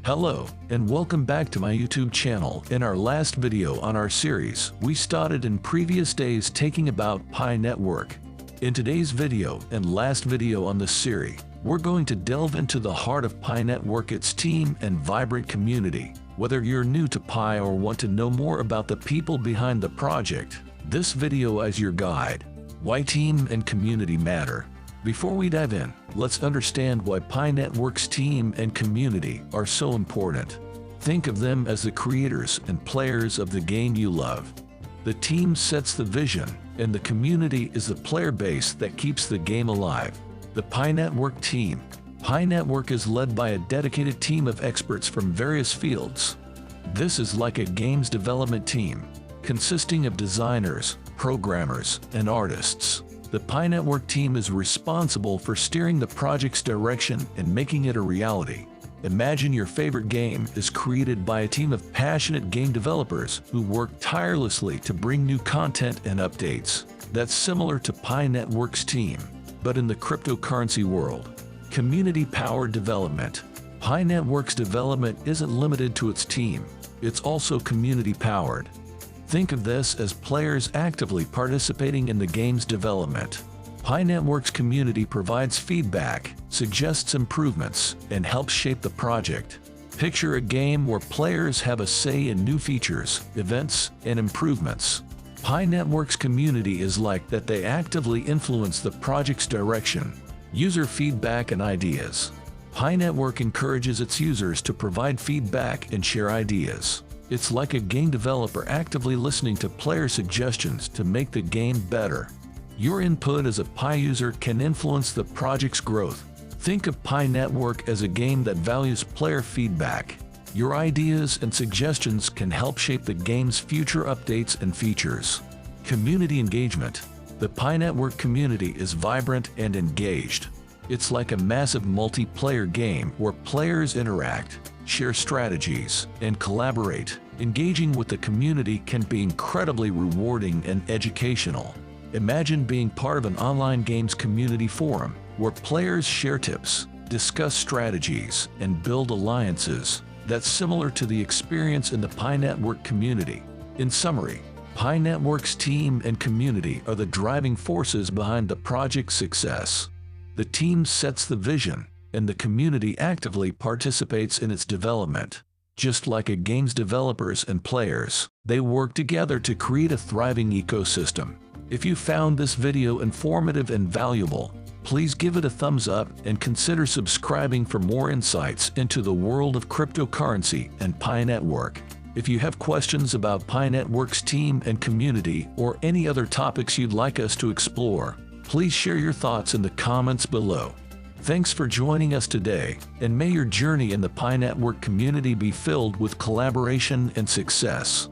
Hello, and welcome back to my YouTube channel. In our last video on our series, we started in previous days taking about Pi Network. In today's video and last video on this series, we're going to delve into the heart of Pi Network, its team and vibrant community. Whether you're new to Pi or want to know more about the people behind the project, this video is your guide. Why team and community matter. Before we dive in, let's understand why Pi Network's team and community are so important. Think of them as the creators and players of the game you love. The team sets the vision, and the community is the player base that keeps the game alive. The Pi Network team. Pi Network is led by a dedicated team of experts from various fields. This is like a games development team, consisting of designers, programmers, and artists. The Pi Network team is responsible for steering the project's direction and making it a reality. Imagine your favorite game is created by a team of passionate game developers who work tirelessly to bring new content and updates. That's similar to Pi Network's team, but in the cryptocurrency world. Community-powered development. Pi Network's development isn't limited to its team. It's also community-powered. Think of this as players actively participating in the game's development. Pi Network's community provides feedback, suggests improvements, and helps shape the project. Picture a game where players have a say in new features, events, and improvements. Pi Network's community is like that. They actively influence the project's direction, user feedback, and ideas. Pi Network encourages its users to provide feedback and share ideas. It's like a game developer actively listening to player suggestions to make the game better. Your input as a Pi user can influence the project's growth. Think of Pi Network as a game that values player feedback. Your ideas and suggestions can help shape the game's future updates and features. Community engagement. The Pi Network community is vibrant and engaged. It's like a massive multiplayer game where players interact, share strategies, and collaborate. Engaging with the community can be incredibly rewarding and educational. Imagine being part of an online games community forum where players share tips, discuss strategies, and build alliances. That's similar to the experience in the Pi Network community. In summary, Pi Network's team and community are the driving forces behind the project's success. The team sets the vision, and the community actively participates in its development. Just like a game's developers and players, they work together to create a thriving ecosystem. If you found this video informative and valuable, please give it a thumbs up and consider subscribing for more insights into the world of cryptocurrency and Pi Network. If you have questions about Pi Network's team and community or any other topics you'd like us to explore, please share your thoughts in the comments below. Thanks for joining us today, and may your journey in the Pi Network community be filled with collaboration and success.